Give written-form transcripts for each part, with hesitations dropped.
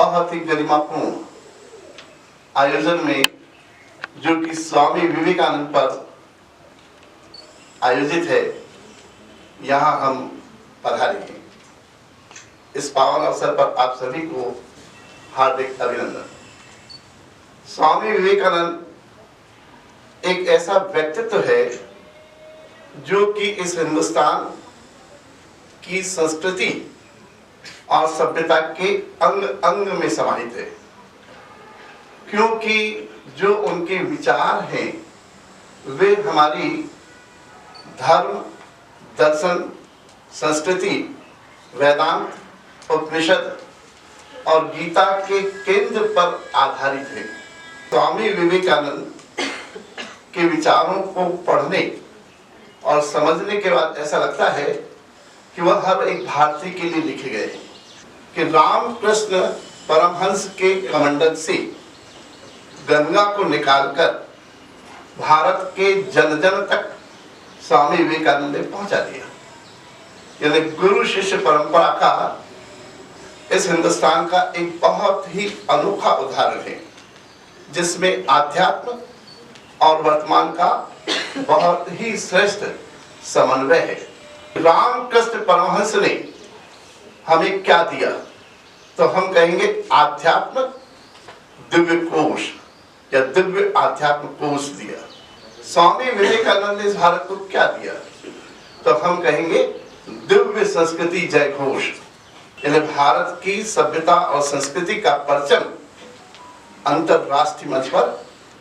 बहुत ही गरिमापूर्ण आयोजन में, जो कि स्वामी विवेकानंद पर आयोजित है, यहाँ हम पधारे हैं। इस पावन अवसर पर आप सभी को हार्दिक अभिनंदन। स्वामी विवेकानंद एक ऐसा व्यक्तित्व है जो कि इस हिंदुस्तान की संस्कृति और सभ्यता के अंग अंग में समाहित है, क्योंकि जो उनके विचार हैं वे हमारी धर्म, दर्शन, संस्कृति, वेदांत, उपनिषद और गीता के केंद्र पर आधारित है। स्वामी विवेकानंद के विचारों को पढ़ने और समझने के बाद ऐसा लगता है कि वह हर एक भारतीय के लिए लिखे गए हैं, कि रामकृष्ण परमहंस के कमंडल से गंगा को निकालकर भारत के जन जन तक स्वामी विवेकानंद ने पहुंचा दिया। यानी गुरु शिष्य परंपरा का इस हिंदुस्तान का एक बहुत ही अनोखा उदाहरण है, जिसमें आध्यात्म और वर्तमान का बहुत ही श्रेष्ठ समन्वय है। रामकृष्ण परमहंस ने हमें क्या दिया, तो हम कहेंगे आध्यात्म दिव्य कोश या दिव्य आध्यात्म कोश दिया। स्वामी विवेकानंद ने इस भारत को क्या दिया, तो हम कहेंगे दिव्य संस्कृति जय घोष। यानी भारत की सभ्यता और संस्कृति का परचम अंतरराष्ट्रीय मंच पर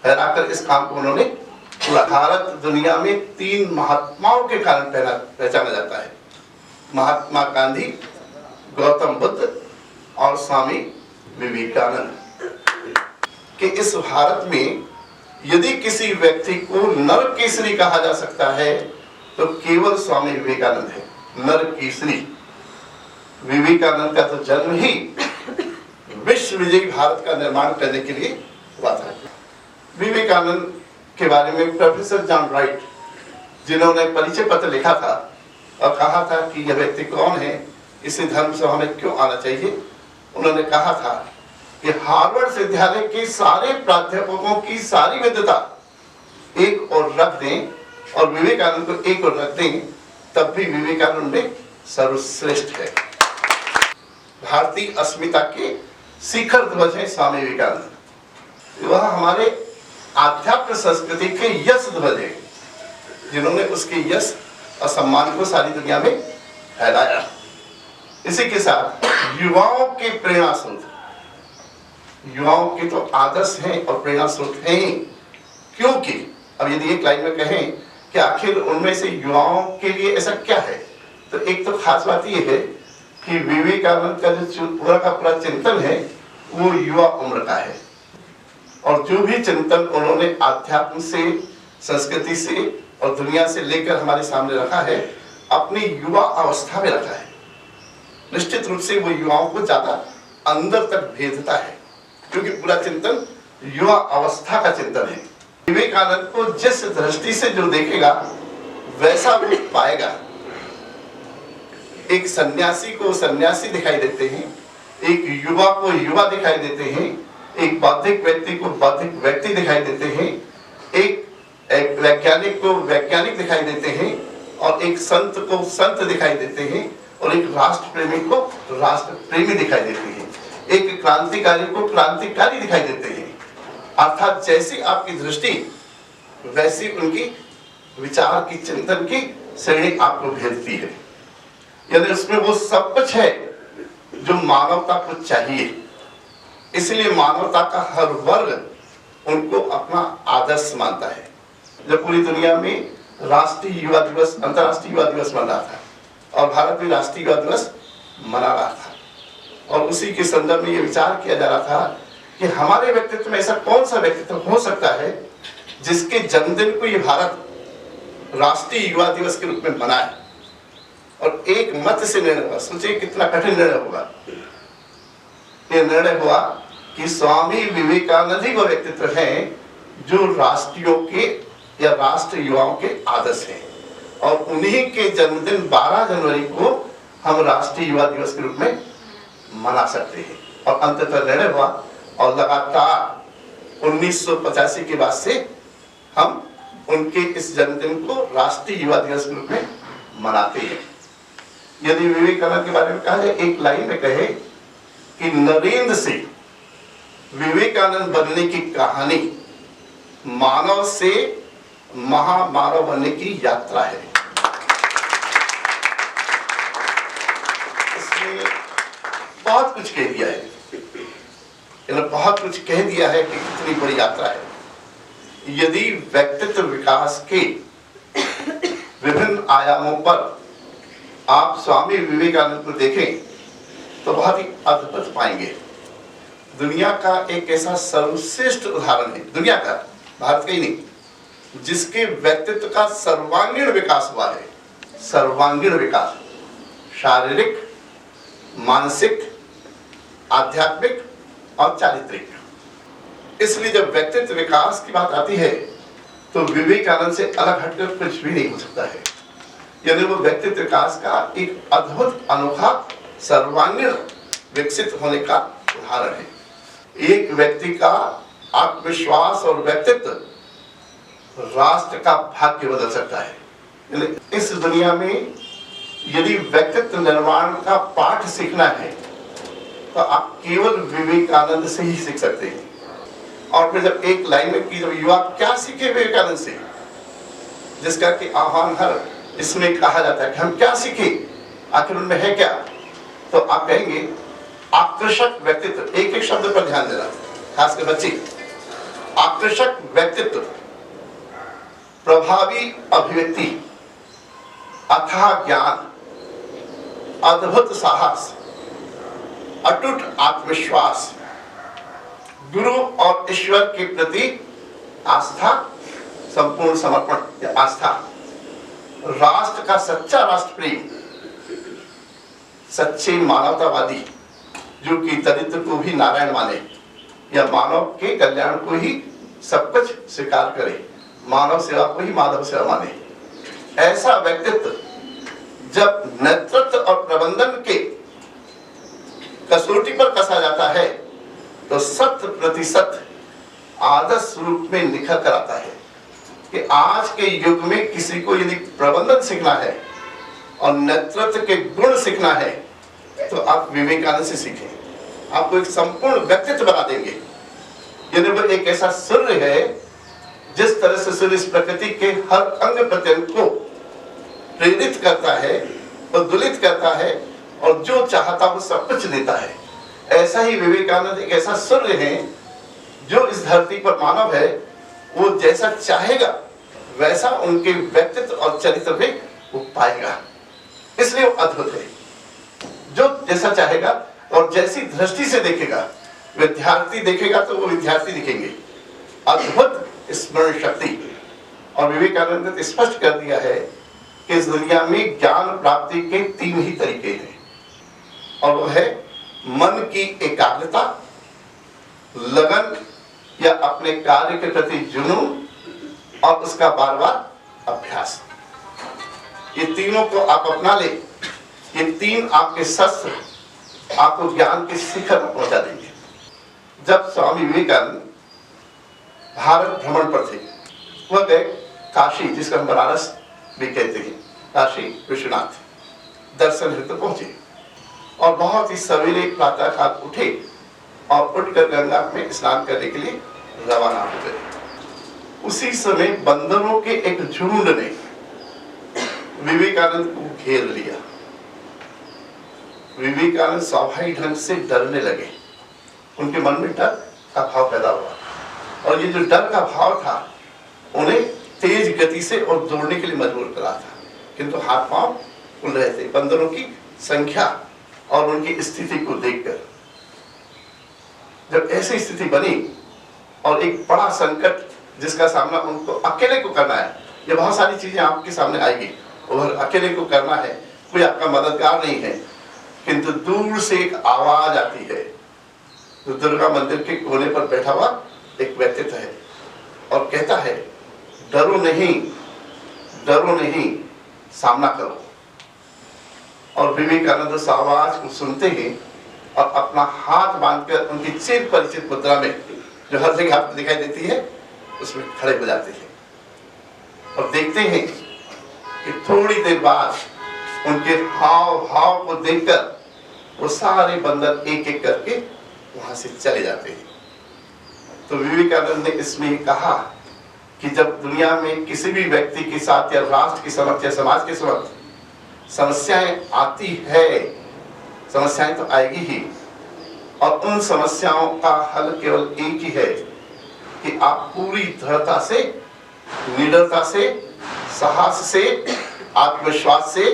फहराकर इस काम को उन्होंने पूरा। भारत दुनिया में 3 महात्माओं के कारण पहचाना जाता है, महात्मा गांधी, गौतम बुद्ध और स्वामी विवेकानंद। कि इस भारत में यदि किसी व्यक्ति को नर केसरी कहा जा सकता है तो केवल स्वामी विवेकानंद है। नर केसरी विवेकानंद का तो जन्म ही विश्व विजयी भारत का निर्माण करने के लिए हुआ था। विवेकानंद के बारे में प्रोफेसर जॉन राइट, जिन्होंने परिचय पत्र लिखा था और कहा था कि यह व्यक्ति कौन है, इसी धर्म से हमें क्यों आना चाहिए, उन्होंने कहा था कि हार्वर्ड विश्वविद्यालय के सारे प्राध्यापकों की सारी विद्वता एक और रख दें और विवेकानंद को एक और रख दें, तब भी विवेकानंद में सर्वश्रेष्ठ है। भारतीय अस्मिता के शिखर ध्वज है स्वामी विवेकानंद। वह हमारे आध्यात्म संस्कृति के यश ध्वज है, जिन्होंने उसके यश और सम्मान को सारी दुनिया में फैलाया। इसी के साथ युवाओं के प्रेरणा स्रोत, युवाओं के तो आदर्श हैं और प्रेरणा स्रोत हैं ही, क्योंकि अब यदि एक लाइन में कहें कि आखिर उनमें से युवाओं के लिए ऐसा क्या है, तो एक तो खास बात यह है कि विवेकानंद का जो पूरा चिंतन है वो युवा उम्र का है, और जो भी चिंतन उन्होंने आध्यात्म से, संस्कृति से और दुनिया से लेकर हमारे सामने रखा है, अपनी युवा अवस्था में रखा है। निश्चित रूप से वो युवाओं को ज्यादा अंदर तक भेजता है, क्योंकि पूरा चिंतन युवा अवस्था का चिंतन है। विवेकानंद को जिस दृष्टि से जो देखेगा वैसा वो पाएगा। एक सन्यासी को सन्यासी दिखाई देते हैं, एक युवा को युवा दिखाई देते हैं, एक बौद्धिक व्यक्ति को बौद्धिक व्यक्ति दिखाई देते हैं, एक वैज्ञानिक को वैज्ञानिक दिखाई देते हैं, और एक संत को संत दिखाई देते हैं, और एक राष्ट्र प्रेमी को राष्ट्र प्रेमी दिखाई देते हैं, एक क्रांतिकारी को क्रांतिकारी दिखाई देते हैं। अर्थात जैसी आपकी दृष्टि वैसी उनकी विचार की, चिंतन की श्रेणी आपको भेजती है। यानी उसमें वो सब कुछ है जो मानवता को चाहिए। इसलिए मानवता का हर वर्ग उनको अपना आदर्श मानता है। जब पूरी दुनिया में राष्ट्रीय युवा दिवस, अंतर्राष्ट्रीय युवा दिवस मन रहा था और भारत में राष्ट्रीय युवा दिवस मना रहा था, और उसी के संदर्भ में ये विचार किया जा रहा था कि हमारे व्यक्तित्व में ऐसा कौन सा व्यक्तित्व हो सकता है जिसके जन्मदिन को ये भारत राष्ट्रीय युवा दिवस के रूप में मनाए। और एक मत से निर्णय हुआ, सोचिए कितना कठिन निर्णय होगा। ये निर्णय हुआ कि स्वामी विवेकानंद ही वो व्यक्तित्व हैं जो राष्ट्रीयों के या राष्ट्र युवाओं के आदर्श हैं, और उन्हीं के जन्मदिन 12 जनवरी को हम राष्ट्रीय युवा दिवस के रूप में मना सकते हैं। और अंततः निर्णय हुआ और लगातार 1985 के बाद से हम उनके इस जन्मदिन को राष्ट्रीय युवा दिवस के रूप में मनाते हैं। यदि विवेकानंद के बारे में कहा जाए, एक लाइन में कहे कि नरेंद्र से विवेकानंद बनने की कहानी मानव से महामानव बनने की यात्रा है। इसमें बहुत कुछ कह दिया है, बहुत कुछ कह दिया है कि कितनी बड़ी यात्रा है। यदि व्यक्तित्व विकास के विभिन्न आयामों पर आप स्वामी विवेकानंद को देखें तो बहुत ही अद्भुत पाएंगे। दुनिया का एक ऐसा सर्वश्रेष्ठ उदाहरण है, दुनिया का, भारत का ही नहीं, जिसके व्यक्तित्व का सर्वांगीण विकास हुआ है। सर्वांगीण विकास, शारीरिक, मानसिक, आध्यात्मिक और चारित्रिक। इसलिए जब व्यक्तित्व विकास की बात आती है तो विवेकानंद से अलग हटकर कुछ भी नहीं हो सकता है। यानी वो व्यक्तित्व विकास का एक अद्भुत, अनोखा, सर्वांगीण विकसित होने का उदाहरण है। एक व्यक्ति का आत्मविश्वास और व्यक्तित्व राष्ट्र का भाग्य बदल सकता है। इस दुनिया में यदि व्यक्तित्व निर्माण का पाठ सीखना है तो आप केवल विवेकानंद से ही सीख सकते हैं। और फिर जब एक लाइन में कि जब युवा क्या सीखे विवेकानंद से, जिसका कि आह्वान हर इसमें कहा जाता है कि हम क्या सीखे, आखिर उनमें है क्या, तो आप कहेंगे आकर्षक व्यक्तित्व। एक एक शब्द पर ध्यान देना, खासकर बच्चे। आकर्षक व्यक्तित्व, प्रभावी अभिव्यक्ति, अथाह ज्ञान, अद्भुत साहस, अटूट आत्मविश्वास, गुरु और ईश्वर के प्रति आस्था, संपूर्ण समर्पण या आस्था, राष्ट्र का सच्चा राष्ट्र प्रेम, सच्चे मानवतावादी जो कि दरिद्र को भी नारायण माने या मानव के कल्याण को ही सब कुछ स्वीकार करे, मानव सेवा को ही माधव सेवा माने। ऐसा व्यक्तित्व जब नेतृत्व और प्रबंधन के कसौटी पर कसा जाता है तो 100% आदर्श रूप में निखर कर आता है कि आज के युग में किसी को यदि प्रबंधन सीखना है और नेतृत्व के गुण सीखना है तो आप विवेकानंद से सीखें। आपको एक संपूर्ण व्यक्तित्व बना देंगे। यानी वो एक ऐसा सूर्य है, जिस तरह से सूर्य इस प्रकृति के हर अंग प्रत्यंग को प्रेरित करता है, उद्दुलित करता है और जो चाहता वो सब कुछ देता है। ऐसा ही विवेकानंद एक ऐसा सूर्य है जो इस धरती पर मानव है, वो जैसा चाहेगा वैसा उनके व्यक्तित्व और चरित्र में वो पाएगा। इसलिए वो अद्भुत है। जो जैसा चाहेगा और जैसी दृष्टि से देखेगा, विद्यार्थी देखेगा तो वो विद्यार्थी दिखेंगे। अद्भुत स्मरण शक्ति। और विवेकानंद ने स्पष्ट कर दिया है कि इस दुनिया में ज्ञान प्राप्ति के 3 ही तरीके हैं, और वो है मन की एकाग्रता, लगन या अपने कार्य के प्रति जुनून और उसका बार बार अभ्यास। ये तीनों को आप अपना ले, ये 3 आपके शस्त्र आपको ज्ञान के शिखर पर पहुंचा देंगे। जब स्वामी विवेकानंद भारत भ्रमण पर थे, वह गए काशी, जिसका हम बनारस भी कहते हैं, काशी विश्वनाथ दर्शन हेतु पहुंचे और बहुत ही सवेरे प्रातः काल उठे और उठकर गंगा में स्नान करने के लिए रवाना हो गए। उसी समय बंदरों के एक झुंड ने विवेकानंद को घेर लिया। विवेकानंद स्वाभाविक ढंग से डरने लगे। उनके मन में डर का भाव पैदा हुआ और ये जो डर का भाव था उन्हें तेज गति से और दौड़ने के लिए मजबूर करा था, किंतु हाथ पांव खुल रहे थे बंदरों की संख्या और उनकी स्थिति को देखकर। जब ऐसी स्थिति बनी और एक बड़ा संकट जिसका सामना उनको अकेले को करना है, ये बहुत सारी चीजें आपके सामने आएगी और अकेले को करना है, कोई आपका मददगार नहीं है, किंतु दूर से एक आवाज आती है। तो दुर्गा मंदिर के कोने पर बैठा हुआ एक व्यक्तित्व है और कहता है, डरो नहीं, सामना करो। और विवेकानंद उस आवाज को सुनते हैं और अपना हाथ बांधकर उनकी चिर परिचित मुद्रा में जो हर जगह आपको दिखाई देती है उसमें खड़े हो जाते हैं और देखते हैं कि थोड़ी देर बाद उनके हाव भाव को देखकर वो सारे बंदर एक एक करके वहां से चले जाते हैं। तो विवेकानंद ने इसमें कहा कि जब दुनिया में किसी भी व्यक्ति के साथ या राष्ट्र के समक्ष या समाज के समक्ष समस्याएं आती है, समस्याएं तो आएगी ही, और उन समस्याओं का हल केवल एक ही है कि आप पूरी दृढ़ता से, निडरता से, साहस से, आत्मविश्वास से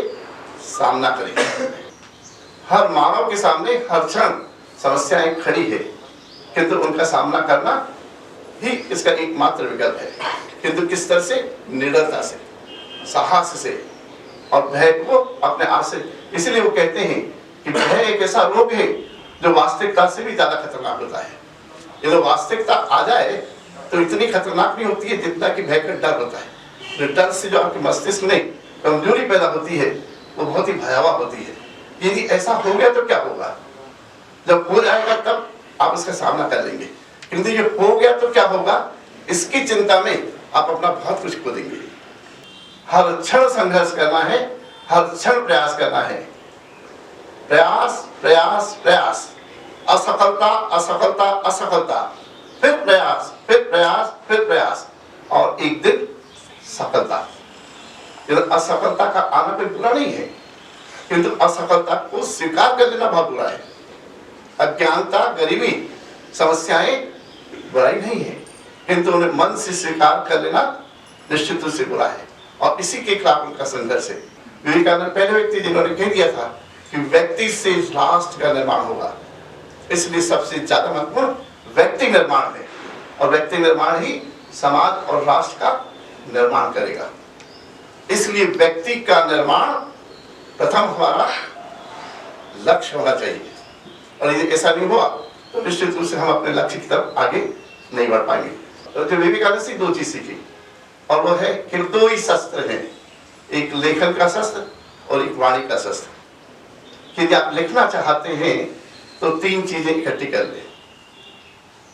सामना करें। हर मानव के सामने हर क्षण समस्याएं खड़ी है, किंतु उनका सामना करना ही इसका एकमात्र विकल्प है। किंतु किस तरह से? निडरता से, साहस से और भय को अपने आप से। इसलिए वो कहते हैं कि भय एक ऐसा रोग है जो वास्तविकता से भी ज्यादा खतरनाक होता है। यदि वास्तविकता आ जाए तो इतनी खतरनाक नहीं होती है जितना कि भय का डर होता है। डर से जो आपके मस्तिष्क में कमजोरी पैदा होती है वो बहुत ही भयावह होती है। यदि ऐसा हो गया तो क्या होगा? जब हो जाएगा तब आप उसका सामना कर लेंगे, किंतु ये हो गया तो क्या होगा इसकी चिंता में आप अपना बहुत कुछ खो देंगे। हर क्षण संघर्ष करना है, हर क्षण प्रयास करना है। प्रयास प्रयास प्रयास, असफलता असफलता असफलता, फिर प्रयास फिर प्रयास फिर प्रयास, और एक दिन सफलता। असफलता का आना कोई बुरा नहीं है, किंतु असफलता को स्वीकार कर लेना बहुत बुरा है। अज्ञानता, गरीबी, समस्याएं बुराई नहीं है, किंतु उन्हें मन से स्वीकार कर लेना निश्चित रूप से बुरा है, और इसी के खिलाफ उनका संघर्ष है। विवेकानंद पहले व्यक्ति जिन्होंने कह दिया था कि व्यक्ति से राष्ट्र का निर्माण होगा, इसलिए सबसे ज्यादा महत्वपूर्ण व्यक्ति निर्माण है, और व्यक्ति निर्माण ही समाज और राष्ट्र का निर्माण करेगा। इसलिए व्यक्ति का निर्माण प्रथम हमारा लक्ष्य होना चाहिए, और यदि ऐसा नहीं हुआ तो निश्चित रूप से हम अपने लक्ष्य की तरफ आगे नहीं बढ़ पाएंगे। तो जो विवेकानंद से दो चीज सीखी, और वो है कि दो ही शस्त्र हैं, एक लेखन का शस्त्र और एक वाणी का शस्त्र। यदि आप लिखना चाहते हैं तो तीन चीजें इकट्ठी कर लें,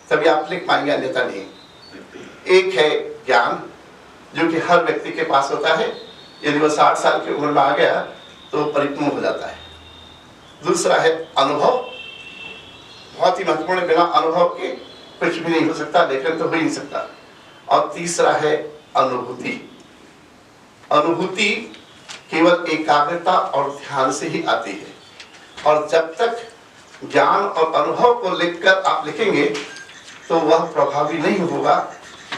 तभी आप लिख पाएंगे, अन्यथा नहीं। एक है ज्ञान, जो कि हर व्यक्ति के पास होता है, यदि वो 60 साल की उम्र में आ गया तो परिपूर्ण हो जाता है। दूसरा है अनुभव, बहुत ही महत्वपूर्ण, बिना अनुभव के कुछ भी नहीं हो सकता, लेखन तो हो ही नहीं सकता। और तीसरा है अनुभूति। अनुभूति केवल एकाग्रता और ध्यान से ही आती है, और जब तक ज्ञान और अनुभव को लिखकर आप लिखेंगे तो वह प्रभावी नहीं होगा।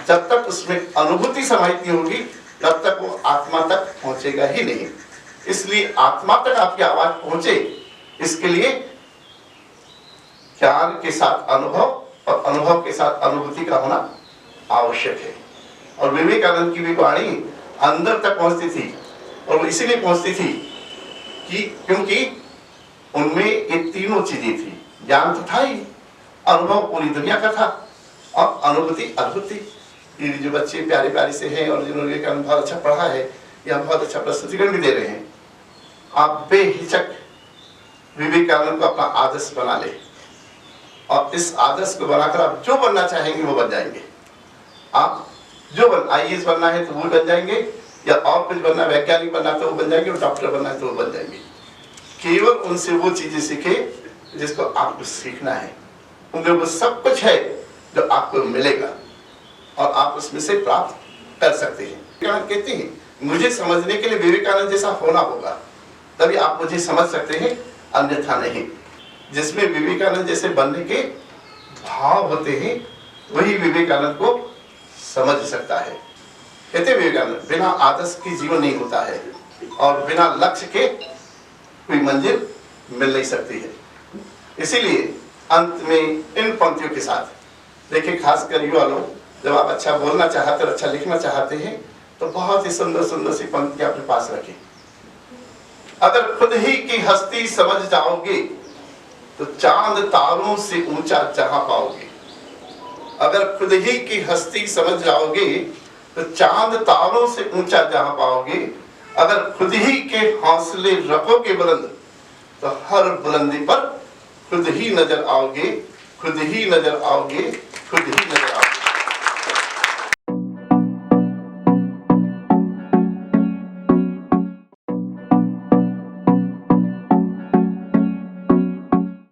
जब तक उसमें अनुभूति समाहित नहीं होगी तब तक वो आत्मा तक पहुंचेगा ही नहीं। इसलिए आत्मा तक आपकी आवाज पहुंचे, इसके लिए ज्ञान के साथ अनुभव और अनुभव के साथ अनुभूति का होना आवश्यक है। और विवेकानंद की भी वाणी अंदर तक पहुंचती थी, और वो इसीलिए पहुंचती थी कि क्योंकि उनमें ये तीनों चीजें थी। ज्ञान तो था ही, अनुभव पूरी दुनिया का था, और अनुभूति अद्भुत थी। ये जो बच्चे प्यारे प्यारे से हैं और जिन्होंने विवेकानंद बहुत अच्छा पढ़ा है या बहुत अच्छा प्रस्तुतिकरण भी दे रहे हैं, आप बेहिचक विवेकानंद को अपना आदर्श बना ले, और इस आदर्श को बनाकर आप जो बनना चाहेंगे वो बन जाएंगे। आप जो IAS बनना है तो वो बन जाएंगे, या और कुछ बनना, वैज्ञानिक बनना तो वो बन जाएंगे, और डॉक्टर बनना है तो वो बन जाएंगे। केवल उनसे वो चीजें सीखे जिसको आपको सीखना है। उनमें वो सब कुछ है जो आपको मिलेगा, और आप उसमें से प्राप्त कर सकते हैं। विवेकानंद कहते हैं मुझे समझने के लिए विवेकानंद जैसा होना होगा, तभी आप मुझे समझ सकते हैं, अन्यथा नहीं। जिसमें विवेकानंद जैसे बनने के भाव होते हैं वही विवेकानंद को समझ सकता है। कहते विवेकानंद बिना आदर्श की जीवन नहीं होता है, और बिना लक्ष्य के कोई मंजिल मिल नहीं सकती है। इसीलिए अंत में इन पंक्तियों के साथ देखिए, खासकर युवा लोग, जब आप अच्छा बोलना चाहते और अच्छा लिखना चाहते हैं तो बहुत ही सुंदर सुंदर सी पंक्ति अपने पास रखें। अगर खुद ही की हस्ती समझ जाओगे तो चांद तारों से ऊंचा जहां पाओगे। अगर खुद ही की हस्ती समझ जाओगे तो चांद तारों से ऊंचा जहां पाओगे। अगर खुद ही के हौसले रखोगे बुलंद तो हर बुलंदी पर खुद ही नजर आओगे, खुद ही नजर आओगे, खुद ही नजर आओगे।